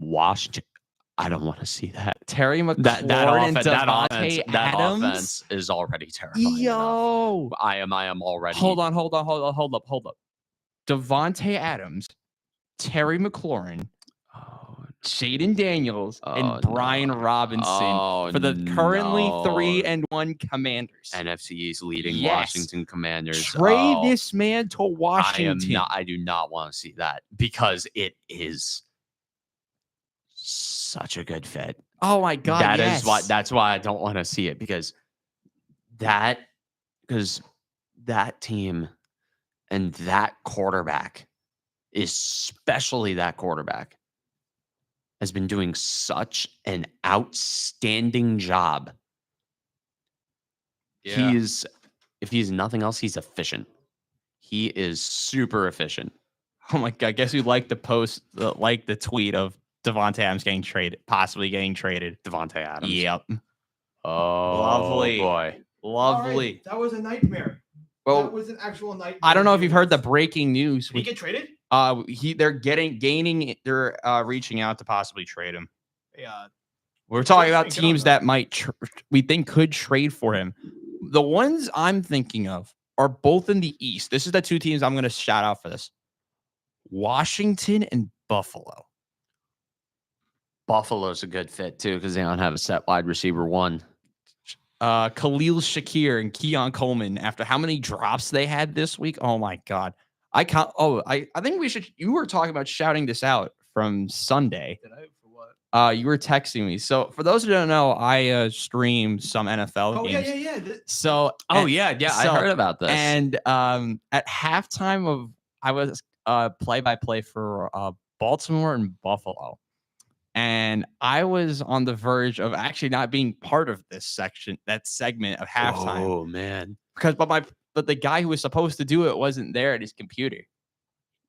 washed. I don't want to see that. Terry McLaurin and Davante Adams. That offense is already terrifying. Yo, enough. I am already. Hold up. Davante Adams, Terry McLaurin, Jaden Daniels, and Brian Robinson for the currently 3-1 Commanders. NFC East leading Washington Commanders. Trade this man to Washington. I do not want to see that because it is such a good fit. Oh my God. That's why I don't want to see it because that team and that quarterback, especially that quarterback, has been doing such an outstanding job. Yeah. If he's nothing else, he's efficient. He is super efficient. Oh my God. Guess who liked the post, like the tweet of Davante Adams possibly getting traded. Davante Adams. Yep. Oh, lovely. Boy. Lovely. Right. That was a nightmare. Well, that was an actual nightmare. I don't know if you've heard the breaking news. Did he get traded? They're reaching out to possibly trade him. Yeah. We're talking about teams that we think could trade for him. The ones I'm thinking of are both in the East. This is the two teams I'm going to shout out for this. Washington and Buffalo. Buffalo's a good fit too because they don't have a set wide receiver one. Khalil Shakir and Keon Coleman. After how many drops they had this week? Oh my God! I think we should. You were talking about shouting this out from Sunday. Did I? For what? You were texting me. So for those who don't know, I stream some NFL games. Yeah. So I heard about this. And at halftime I was play-by-play for Baltimore and Buffalo. And I was on the verge of actually not being part of that segment of halftime. Oh man! But the guy who was supposed to do it wasn't there at his computer.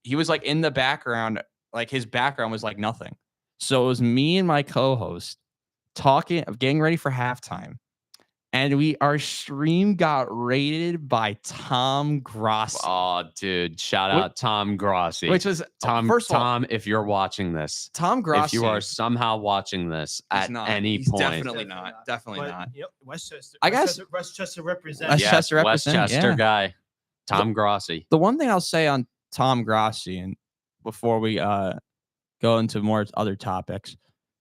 He was like in the background, like his background was like nothing. So it was me and my co-host getting ready for halftime, and our stream got rated by Tom Grossi. Oh, dude! Shout out Tom Grossi. Which was Tom. If you're watching this, Tom Grossi. If you are somehow watching this any point, definitely not. Yep, Westchester. I guess Westchester represents. Westchester guy, Tom Grossi. The one thing I'll say on Tom Grossi, and before we go into more other topics,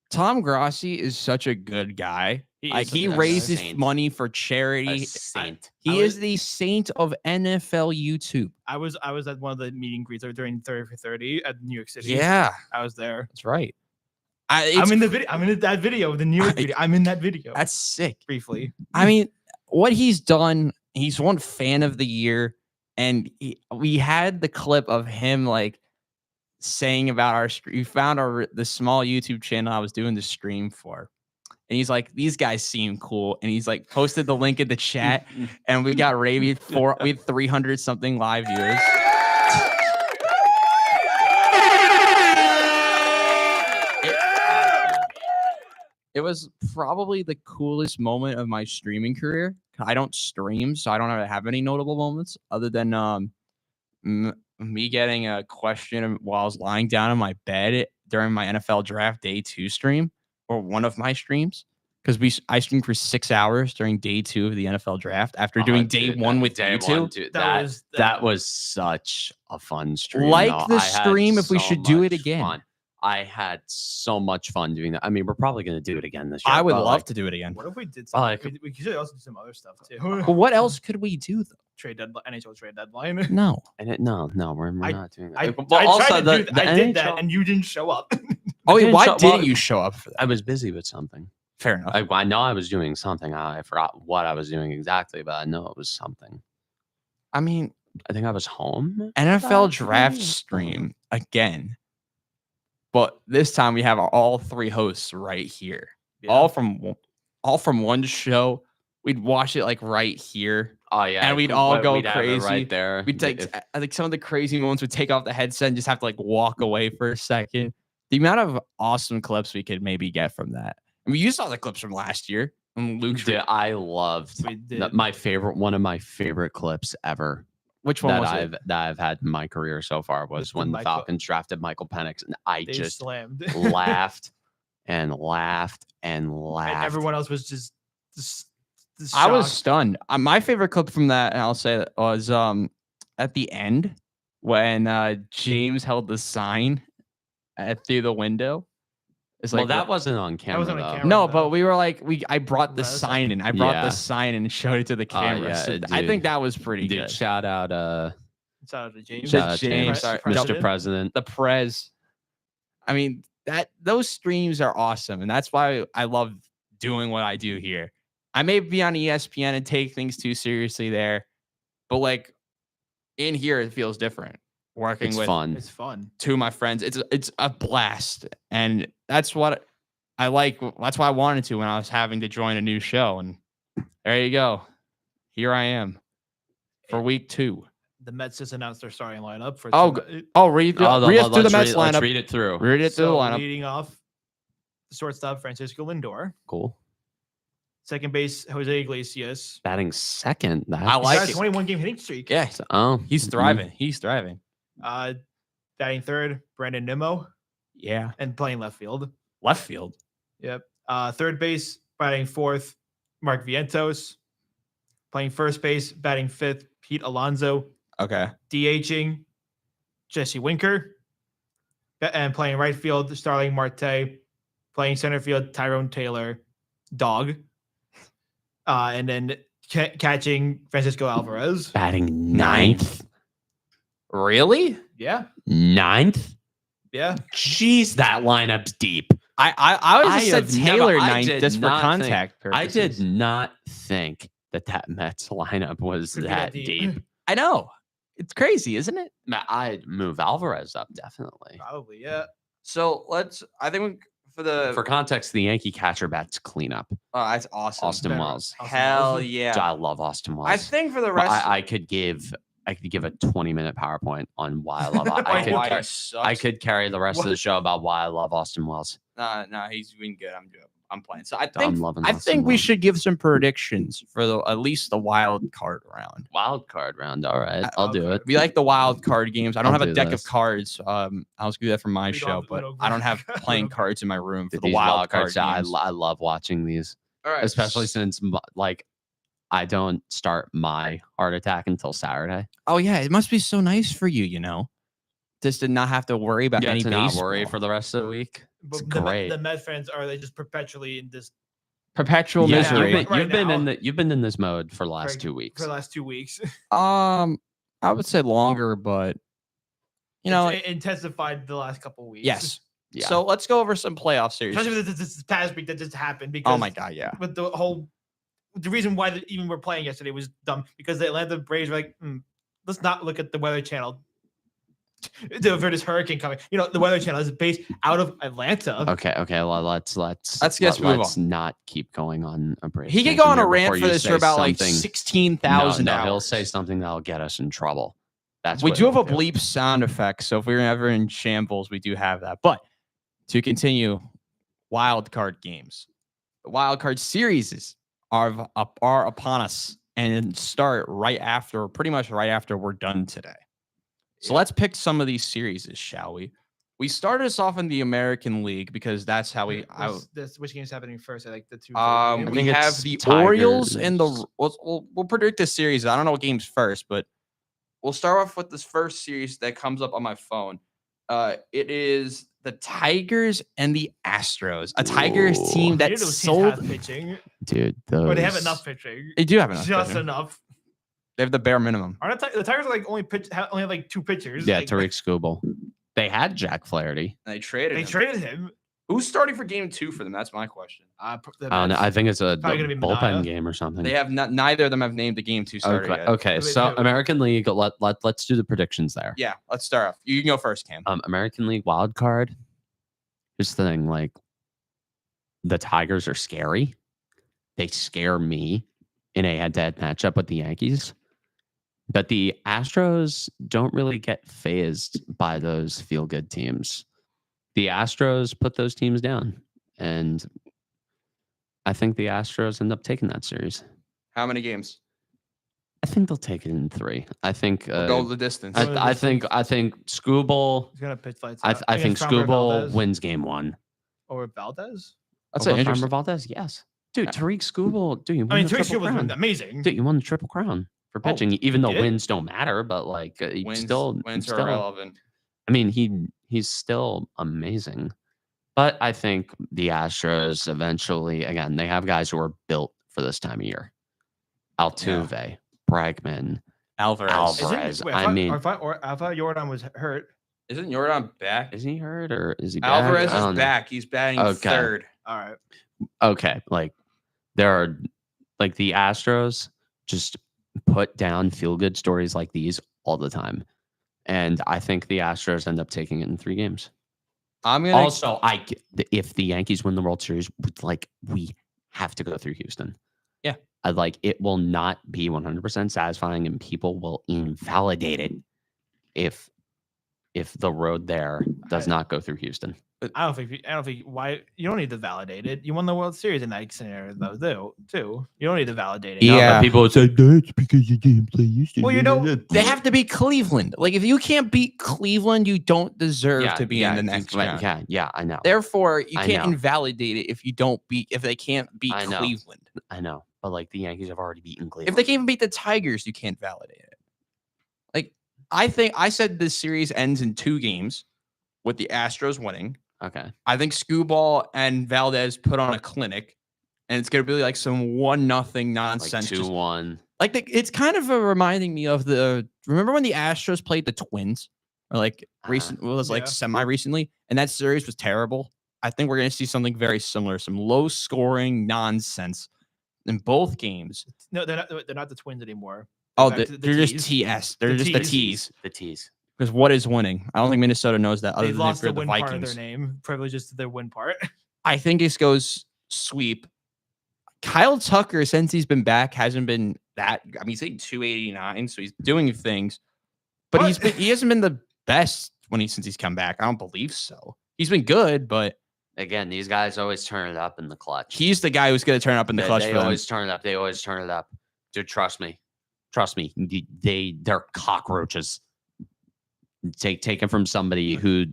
Tom Grossi is such a good guy. He raises money for charity. He is the saint of NFL YouTube. I was at one of the meet and greets during 30 for 30 at New York City. Yeah, I was there. That's right. I'm in the video. I'm in that video. The New York video. I'm in that video. That's sick. Briefly. I mean, what he's done. He's won Fan of the Year, and we had the clip of him like saying about we found the small YouTube channel I was doing the stream for. And he's like, these guys seem cool. And he's like, posted the link in the chat. And we got rated we had 300 something live viewers. It was probably the coolest moment of my streaming career. I don't stream, so I don't have any notable moments other than me getting a question while I was lying down in my bed during my NFL Draft Day 2 stream. Or one of my streams, because I streamed for 6 hours during day 2 of the NFL Draft after doing day 1 with you two. That was such a fun stream. The stream if we should do it again. Fun. I had so much fun doing that. I mean, we're probably going to do it again this year. I would love to do it again. What if we did something? We could also do some other stuff too. Well, what else could we do though? NHL trade deadline. No, we're not doing that. I did that, and you didn't show up. Why didn't you show up for that? I was busy with something. Fair enough. I know I was doing something. I forgot what I was doing exactly, but I know it was something. I mean, I think I was home. NFL Draft stream again. But this time we have all 3 hosts right here. Yeah. All from one show. We'd watch it like right here. Oh yeah. And we'd all go crazy right there. We'd take some of the crazy moments would take off the headset and just have to like walk away for a second. The amount of awesome clips we could maybe get from that. I mean, you saw the clips from last year. Luke, I loved one of my favorite clips ever Which one that was I've it? that I've had in my career so far was Mr. when the Michael- Falcons drafted Michael Penix, and I They just slammed. laughed and laughed and And laughed. everyone else was just I was shocked. stunned. My favorite clip from that, and I'll say that, was at the end when James held the sign through the window. It's Well, like that wasn't on camera, wasn't on though. camera. no, though. but we were like I brought the That was sign like- in. I brought Yeah. the sign and showed it to the camera. yeah, So I think dude. that was pretty Dude, good. shout out, Shout out to James. shout out James, James, sorry, Mr. President. The Prez. I mean, those streams are awesome, and that's why I love doing what I do here. I may be on ESPN and take things too seriously there, but like in here, it feels different. Working It's with fun. It's fun. two of my friends, it's a blast, and that's what I like. That's why I wanted to when I was having to join a new show, and there you go. Here I am for week 2. The Mets just announced their starting lineup for. Oh, tonight. read through the Mets Let's lineup. read it through. Read it through the So lineup. leading off, shortstop Francisco Lindor. Cool. Second base Jose Iglesias. Batting second. That's, I like He's it. got a 21-game hitting streak. Yeah, Oh, he's mhm. thriving. He's thriving. Batting third, Brandon Nimmo, Yeah, and playing left field. left field. Yep. Third base, batting fourth, Mark Vientos. Playing first base, batting fifth, Pete Alonso. Okay. DHing, Jesse Winker. And playing right field, Starling Marte. Playing center field, Tyrone Taylor, dog. And then catching Francisco Alvarez. Batting ninth. Really? Yeah. Ninth? Yeah. Jeez, that lineup's deep. I would have said have never- Taylor I ninth did just for not think- contact I purposes. did not think that Mets lineup was Could be that deep. I know. It's crazy, isn't it? I'd move Alvarez up, definitely. Probably, yeah. So I think for the For context, the Yankee catcher bats cleanup. oh, that's awesome. Austin Better. Wells. Hell Wells. yeah. I love Austin Wells. I think for the But rest, I could give a 20-minute PowerPoint on why I love. Why he I could carry the rest of the show about why I love Austin Wells. No, he's been good. I'm playing. So I I'm think loving I Austin think we Wells. should give some predictions for at least the wild card round. Wild card round. All right, I'll do it. We like the wild card games. I don't I'll have a do deck this. of cards. I was do that for my We don't show, have but Uno I don't have cards. playing cards in my room for the These wild card I games. love watching these, All right, especially since like I don't start my heart attack until Saturday. oh yeah, it must be so nice for you, just to not have to worry about Yeah, any to not baseball. worry for the rest of the week. It's But great. the Met fans are they just perpetually in this Perpetual Yeah, misery. you've been Right in now. you've been in this mode for the last For- 2 weeks. for the last 2 weeks. I would say longer, but It intensified the last couple weeks. yes. Yeah. So let's go over some playoff series. Especially with this past week that just happened because Oh my god, yeah. with the reason why they even were playing yesterday was dumb because the Atlanta Braves were like, let's not look at the Weather Channel for this hurricane coming. The Weather Channel is based out of Atlanta. Okay. Well, let's just move let's not keep going on a break. He could go on a rant for this for about like 16,000 No, hours. he'll say something that'll get us in trouble. That's We what do have a he'll do. bleep sound effect, so if we're ever in shambles, we do have that. But to continue, wild card games, the wild card series are upon us and start pretty much right after we're done today. So let's pick some of these series, shall we? We started us off in the American League because that's how we. Which game's happening first? I like the two. We think have it's the Orioles Tigers. and the. We'll predict the series. I don't know what games first, but we'll start off with this first series that comes up on my phone. It is the Tigers and the Astros. A Tigers team that sold. pitching, Dude, or they have those- enough pitching. They do have enough. Just pitching. enough. They have the bare minimum. Aren't the Tigers are like only have like 2 pitchers? Yeah, like, Tariq Skubal. They had Jack Flaherty. They traded. They traded him. Who's starting for game 2 for them? That's my question. I don't know. I think it's a Probably gonna be bullpen Manaea. game or something. They have neither of them have named the game 2 starter Okay. yet. Okay. Wait, So who? American League. Let's do the predictions there. Yeah, let's start off. You can go first, Cam. American League wild card. Here's the thing, like the Tigers are scary. They scare me in a head-to-head matchup with the Yankees. But the Astros don't really get phased by those feel-good teams. The Astros put those teams down. And I think the Astros end up taking that series. How many games? I think they'll take it in 3. I think. Go the distance. Go the I think. I think Scooble. He's gonna pitch lights I out. I think Against Framber Scooble Valdez. wins game 1. Over Valdez. That's Over an Farmer interesting. Valdez. Yes, dude. Tariq Scooble. Dude, you won I mean, the Terry triple Schill was crown. amazing. Dude, you won the triple crown for Oh, pitching, even though did? wins don't matter. But like, he Wins still, are still. irrelevant. I mean, he's still amazing. But I think the Astros eventually, again, they have guys who are built for this time of year. Altuve, Bregman, Alvarez. Alvarez. Wait, I mean, I thought Jordan was hurt. Isn't Jordan back? is he hurt or is he back? Alvarez I is don't know. back. He's batting Okay. 3rd. All right. Okay, like there are like the Astros just put down feel good stories like these all the time. And I think the Astros end up taking it in 3 games. I'm gonna Also, if the Yankees win the World Series, like we have to go through Houston. Yeah. It will not be 100% satisfying and people will invalidate it if the road there does not go through Houston. I don't think why you don't need to validate it. You won the World Series in that scenario though, too. You don't need to validate it. No, but Yeah. people would say that's because you didn't play Houston. Well, you know, They have to beat Cleveland. Like if you can't beat Cleveland, you don't deserve to be in the next round. Yeah, I know. Therefore, you I can't know. invalidate it if they can't beat I know. Cleveland. I know. But like the Yankees have already beaten Cleveland. If they can't even beat the Tigers, you can't validate it. Like I think I said this series ends in 2 games with the Astros winning. Okay. I think Scooball and Valdez put on a clinic, and it's gonna be like some 1-0 nonsense. Like 2-1. It's kind of reminding me of remember when the Astros played the Twins, or like recent, well, it was like Yeah. semi recently, and that series was terrible. I think we're gonna see something very similar, some low scoring nonsense in both games. No, they're not the Twins anymore. Oh, back to the they're just Ts. TS. They're The just the Ts. T's. The T's. Because what is winning? I don't think Minnesota knows that. Other They than lost if you're the the win part of Vikings. their name, privileges to their win part. I think this goes sweep. Kyle Tucker, since he's been back, hasn't been that. I mean, he's hitting 289, so he's doing things, but What? he hasn't been the best since he's come back. I don't believe so. He's been good, but Again, these guys always turn it up in the clutch. he's the guy who's going to turn up in the clutch They for them. always turn it up. They always turn it up. Dude, trust me. Trust me. They're cockroaches. Take it from somebody who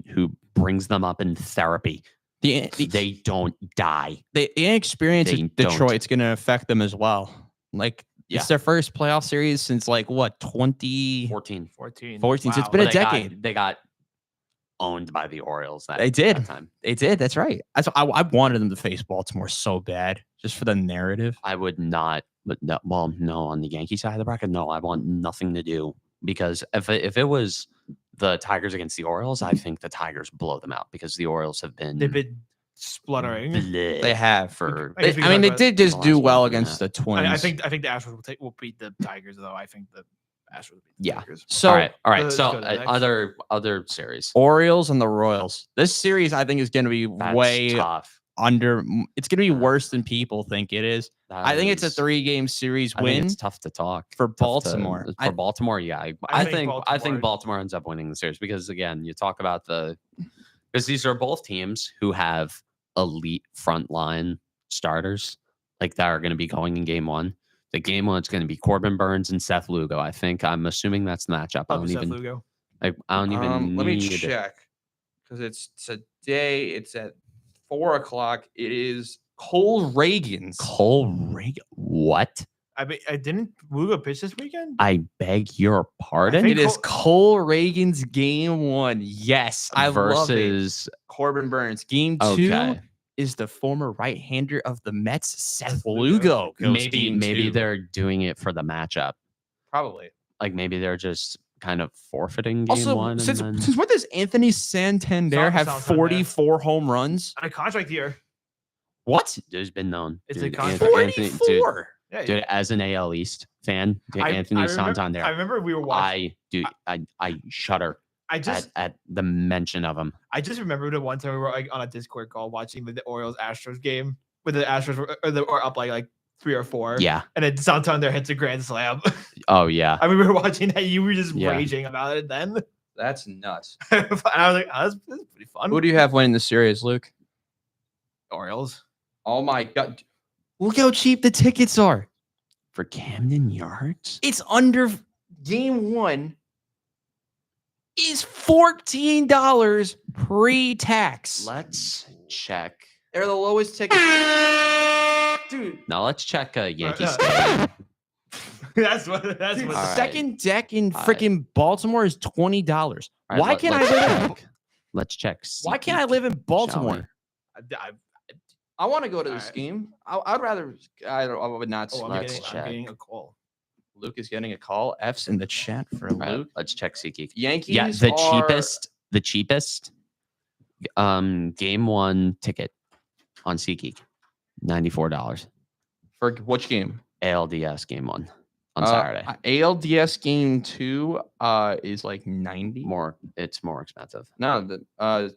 brings them up in therapy. They don't die. The inexperience They of don't. Detroit's going to affect them as well. Like Yeah. it's their first playoff series since like what 2014. 14. 14. So it's Wow. been a But they got- decade. They got owned by the Orioles. They did. That time. They did. That's right. I wanted them to face Baltimore so bad, just for the narrative. I would not. But no, well, no, on the Yankee side of the bracket, no, I want nothing to do because if it was the Tigers against the Orioles, I think the Tigers blow them out because the Orioles have been They've been spluttering. bleh They have. for. I guess we I mean, talked they about did the just last do well month and a against half. the Twins. I think the Astros will beat the Tigers though. I think the Astros will beat the Yeah. Tigers. so. All right. let's So go to the next. other series. Orioles and the Royals. This series, I think, is going to be That's way tough. under. It's going to be Yeah. worse than people think it is. That I think it's a is- 3-game series I think win. it's tough to talk for tough to- Baltimore. For I- Baltimore, yeah, I I think think Baltimore ends up winning the series because again, you talk about because these are both teams who have elite frontline starters like that are going to be going in game 1. The game 1 is going to be Corbin Burns and Seth Lugo. I'm assuming that's the matchup. I Up don't Seth even. Lugo. I don't even. Let me need it. check because it's today. It's at 4:00. It is Cole Reagan's. Cole Reagan. What? I didn't Lugo pitch this weekend. I beg your pardon. think It is Cole Reagan's game 1. Yes, I love it. versus Corbin Burns. Game 2 okay. is the former right-hander of the Mets, Seth Seth Lugo. Lugo. goes Maybe game 2. they're doing it for the matchup. probably. Like maybe they're just kind of forfeiting game Also, 1. since and then, since when does Anthony Santander have Santander. 44 home runs? On a contract year. What? there's been known. It's dude, a contract. Anthony, 44. Yeah. dude, as an AL East fan, dude, Anthony Santander. I remember we were watching. I shudder I just at the mention of him. I just remembered the one time we were like on a Discord call watching the Orioles Astros game where the Astros were up like 3 or 4. Yeah. And then Santander hits a grand slam. Oh yeah. I mean, we were watching that. You were just Yeah. raging about it then. That's nuts. And I was like, oh, that's pretty fun. Who do you have winning the series, Luke? Orioles. Oh my God. Look how cheap the tickets are. For Camden Yards? It's under game 1 is $14 pre-tax. Let's check. They're the lowest ticket. Dude, Now let's check Yankee no. Stadium. That's what. dude, All right. second deck in All right. freaking Baltimore is $20. All right, Why can't I live in Let's check. Why can't I SeatGeek, live in shall we? Baltimore? I I want to go to All this right. game. I'd rather. I would not. Oh, Let's I'm getting check. a call. Luke is getting a call. F's in the chat for All right, Luke. let's check SeatGeek. Yankees. Yeah, the are- cheapest game 1 ticket on SeatGeek, $94. for which game? ALDS game 1 on Saturday. ALDS game 2 is like 90. It's more expensive. No, the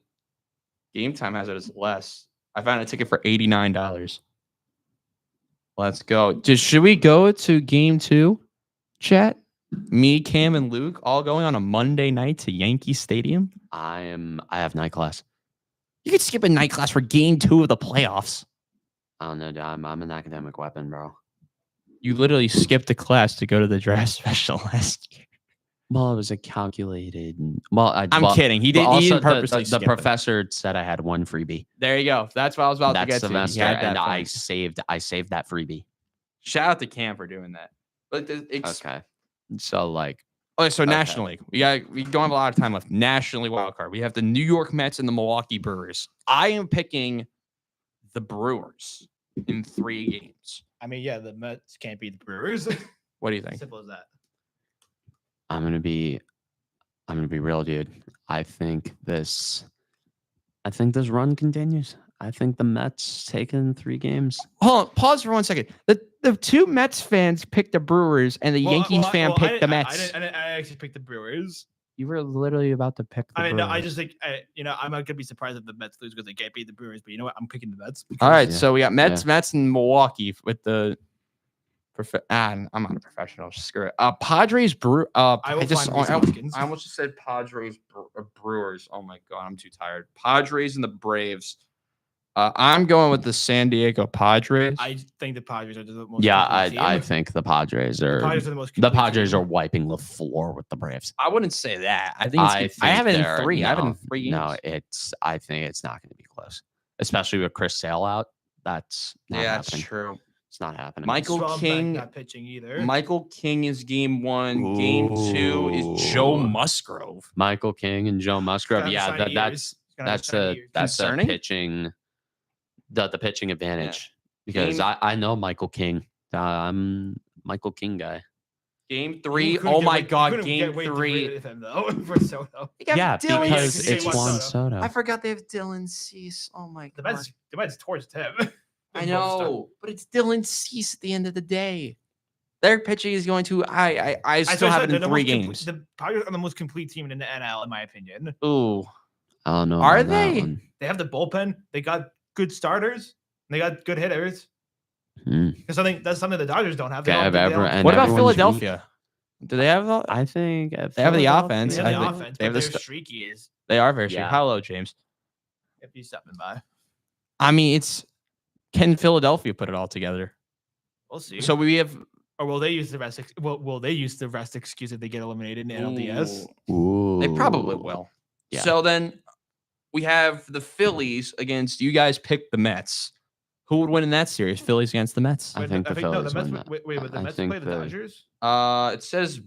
game time has it as less. I found a ticket for $89. Let's go. Should we go to game 2? Chat. Me, Cam, and Luke all going on a Monday night to Yankee Stadium. I have night class. You could skip a night class for game 2 of the playoffs. I don't know. I'm an academic weapon, bro. You literally skipped a class to go to the draft special last year. Well, it was a calculated. Well, I'm kidding. He didn't. He didn't purposely. The skip it. professor said I had one freebie There you go. That's what I was about that to get semester, to. He had that and I fun. saved that freebie. Shout out to Cam for doing that. But Okay, so like, Okay, so Okay. National League. We don't have a lot of time left. National League wild card. We have the New York Mets and the Milwaukee Brewers. I am picking the Brewers in 3 games. I mean, yeah, the Mets can't beat the Brewers. What do you think? Simple as that. I'm gonna be real, dude. I think this run continues. I think the Mets taking 3 games. Hold on. Pause for 1 second. The 2 Mets fans picked the Brewers, and the Yankees fan picked the Mets. I actually picked the Brewers. You were literally about to pick the I mean, Brewers. no, I just think, I'm not gonna be surprised if the Mets lose because they can't beat the Brewers. But you know what? I'm picking the Mets. All right, Yeah. so we got Mets, Yeah. Mets, and Milwaukee with the. I'm not a professional. Screw it. Padres, I will find Reese Hoskins. I almost just said Padres, Brewers. Oh my god, I'm too tired. Padres and the Braves. I'm going with the San Diego Padres. I think the Padres are the most. Yeah, complete I team. think the Padres the are. Padres are the most. The complete Padres team. are wiping the floor with the Braves. I wouldn't say that. I think I have it in 3. I have it in 3 games. No, I think it's not going to be close, especially with Chris Sale out. That's not yeah, that's happening. true. It's not happening. Michael Stromberg King. not pitching either. Michael King is game 1. Game 2 is Joe Ooh. Musgrove. Michael King and Joe Musgrove. Gonna have Yeah, shiny that's ears. Gonna have that's shiny a ears. that's a Concerning? pitching. The pitching advantage because Game- I know Michael King. I'm Michael King guy. Game You 3. couldn't Oh get my way- you god, couldn't game get way too 3. rid of him, though, for Soto. Yeah, Dylan because Cease. it's Juan Juan Soto. Soto. I forgot they have Dylan Cease. Oh my The god. Mets torched him. I know, but it's Dylan Cease at the end of the day. Their pitching is going to. I still have it in 3 games. The Padres are the most complete team in the NL, in my opinion. Ooh, I don't know. Are about that they? one. They have the bullpen. They got good starters. They got good hitters. Hmm. That's something the Dodgers don't have. They Okay, don't- I've they don't- ever- and what about everyone's weak. Philadelphia? Do they have? I think They have the Philadelphia- offense. They I have the think offense, they have but the they're streaky is They are very strong. Yeah. Hello, James. if he's stopping by. I mean, it's. Can Philadelphia put it all together? We'll see. So we have. Or will they use the rest? Will they use the rest excuse if they get eliminated in NLDS? Ooh. They probably will. Yeah. So then we have the Phillies against you guys picked the Mets. Who would win in that series? Phillies against the Mets. I think the no, Phillies the Mets. win that. Wait, but the I Mets think play the the- Dodgers. It says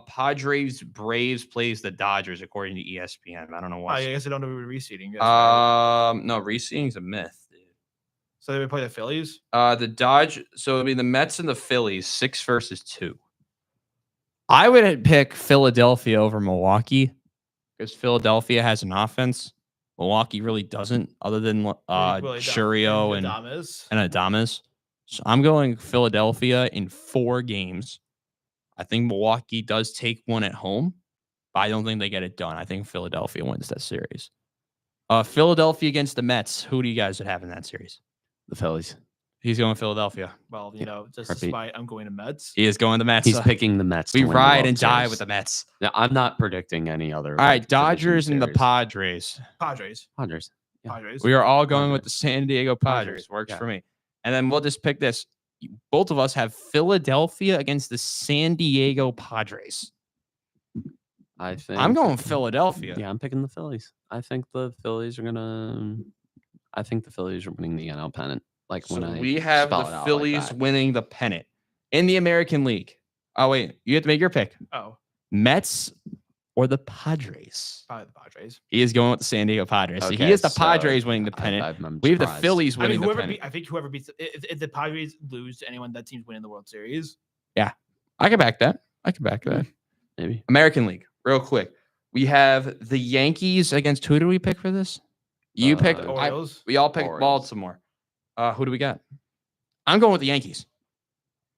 Padres Braves plays the Dodgers according to ESPN. I don't know Oh, why. I guess they don't know reseeding. That's right. No, reseeding's a myth, dude. So they would play the Phillies. So it'd be the Mets and the Phillies, 6 versus 2. I would pick Philadelphia over Milwaukee because Philadelphia has an offense. Milwaukee really doesn't, other than Churio and Adames. Adames. So I'm going Philadelphia in 4 games. I think Milwaukee does take one at home, but I don't think they get it done. I think Philadelphia wins that series. Philadelphia against the Mets. Who do you guys have in that series? The Phillies. He's going Philadelphia. Well, Yeah, just heartbeat. despite I'm going to Mets. He is going the Mets. He's picking the Mets. to We win the ride World and die Series. with the Mets. Now, I'm not predicting any other. All right, like, division Dodgers and the series. Padres. Padres. Padres. Yeah. Padres. We are all going with the Padres. San Diego Padres. Padres, Works yeah. for me. And then we'll just pick this. both of us have Philadelphia against the San Diego Padres. I think I'm going Philadelphia. Yeah, I'm picking the Phillies. I think the Phillies are winning the NL pennant. Like So when I we have spell the it out like Phillies that. winning the pennant in the American League. Oh wait, you have to make your pick. Oh, Mets or the Padres? probably the Padres. He is going with the San Diego Padres. So he Okay, is the so Padres winning the pennant. I'm We have the surprised. Phillies I mean, winning the whoever pennant. I think whoever beats if the Padres lose to anyone, that team's winning the World Series. I can back that. I can back that. Maybe. American League, real quick. We have the Yankees against who do we pick for this? You pick. Orioles. We all pick Orioles. Baltimore. Who do we got? I'm going with the Yankees.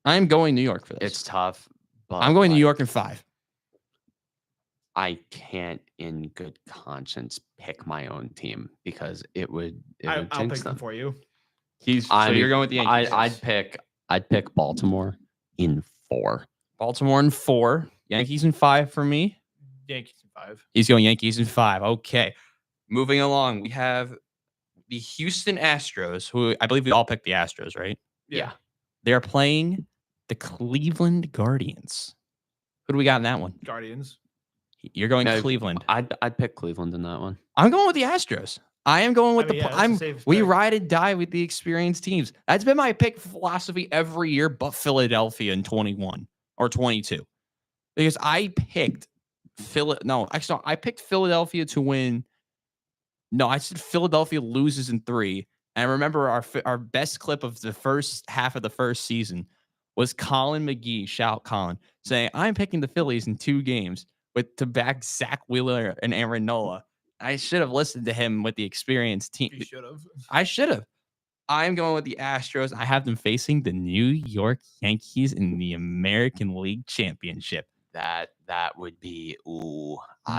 I'm going New York for this. It's tough, but I'm going New like, York in 5. I can't, in good conscience, pick my own team because it would I'll jinx pick them them. for you. So you're going with the Yankees. I'd pick Baltimore in 4. Baltimore in 4. Yankees in 5 for me. Yankees in 5. He's going Yankees in 5. Okay. Moving along, we have the Houston Astros, who I believe we all picked the Astros, right? Yeah. They're playing the Cleveland Guardians. Who do we got in that one? Guardians. You're going No, Cleveland. I'd pick Cleveland in that one. I'm going with the Astros. I am going with I mean, yeah, that's the safest we pick. ride and die with the experienced teams. That's been my pick philosophy every year, but Philadelphia in 21 or 22. Because I picked I picked Philadelphia to win. No, I said Philadelphia loses in 3. And I remember our best clip of the first half of the first season was Colin McGee, shout Colin, saying, I'm picking the Phillies in 2 games to back Zach Wheeler and Aaron Nola. I should have listened to him with the experienced team. You should have. I should have. I'm going with the Astros. I have them facing the New York Yankees in the American League Championship. That would be New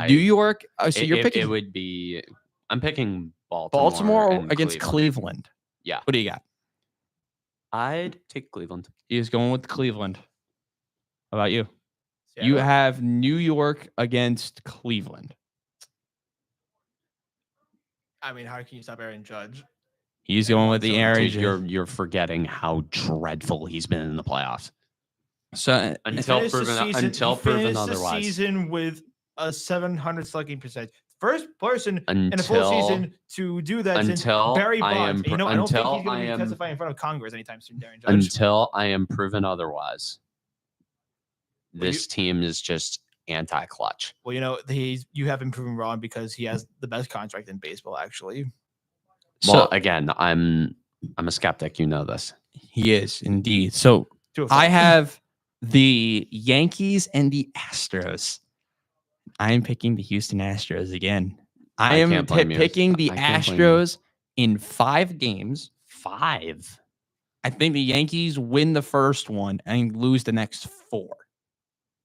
York. So you're picking. It would be. I'm picking Baltimore. Baltimore and against Cleveland. Yeah. What do you got? I'd take Cleveland. He is going with Cleveland. How about you? Seattle. You have New York against Cleveland. I mean, how can you stop Aaron Judge? He's going with the Aaron. Dude, you're forgetting how dreadful he's been in the playoffs. So Until He proven finished proven the otherwise. season with a 700 slugging percentage. First person in a full season to do that since Barry Bonds. I don't think he's going to be testifying in front of Congress anytime soon, Aaron Judge. Until I am proven otherwise, this team is just anti-clutch. Well, you have been proven wrong because he has the best contract in baseball, actually. Well, again, I'm a skeptic. You know this. He is indeed. So I have the Yankees and the Astros. I am picking the Houston Astros again. I am picking the Astros in 5 games. 5. I think the Yankees win the first one and lose the next 4.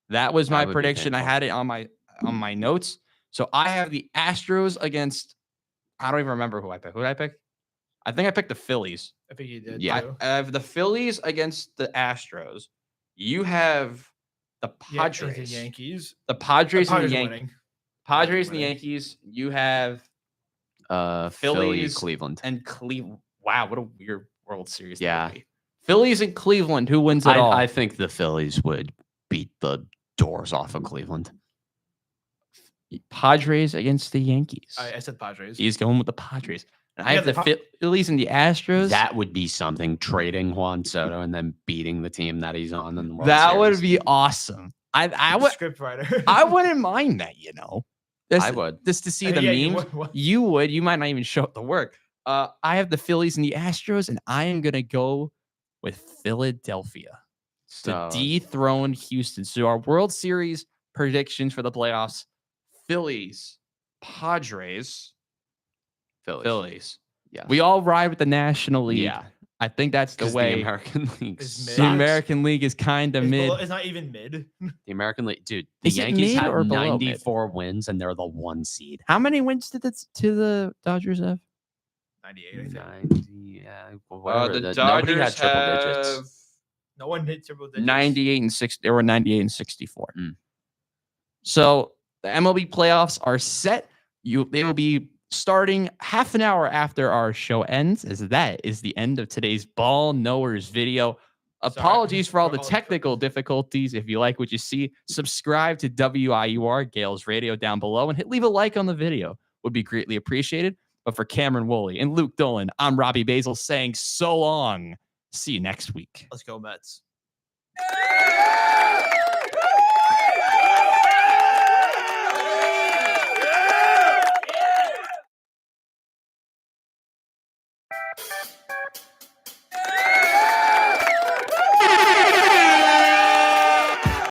That was my prediction. I had it on my notes. So I have the Astros against. I don't even remember who I picked. Who did I pick? I think I picked the Phillies. I think you did. Yeah. Too. I have the Phillies against the Astros. You have the Padres. The Yankees. The Padres and the Yankees. Winning. Padres and the Winning. Yankees. You have Philly, Phillies Cleveland. and Cleveland. Wow, what a weird World Series. that Yeah. would be. Phillies and Cleveland. Who wins it all? I think the Phillies would beat the doors off of Cleveland. Padres against the Yankees. I said Padres. He's going with the Padres. And I Yeah, have the Phillies and the Astros. That would be something, trading Juan Soto and then beating the team that he's on in the World That would Series. be awesome. I would. Script writer. I wouldn't mind that. I would. Just to see the Yeah, memes. what? You would. You might not even show up the work. I have the Phillies and the Astros, and I am gonna go with Philadelphia to dethrone Houston. So our World Series predictions for the playoffs: Phillies, Padres, Phillies. Yeah. We all ride with the National League. Yeah. I think that's the 'Cause way. the American League is mid. The sucks. American League is kind of mid. It's not even mid. The American League, dude. The Is it Yankees mid have or below mid? 94 wins and they're the 1 seed. How many wins did the Dodgers have? 98, I think. 90, yeah. Whatever. The Nobody had Dodgers triple digits. No one hit triple digits. 98 and 60. They were 98 and 64. Mm. So the MLB playoffs are set. They will be starting half an hour after our show ends, as that is the end of today's Ball Knowers video. Apologies for all the all the technical difficulties. If you like what you see, subscribe to WIUR Gales Radio down below and leave a like on the video. Would be greatly appreciated. But for Cameron Woolley and Luke Dolan, I'm Robbie Basil saying so long. See you next week. Let's go, Mets.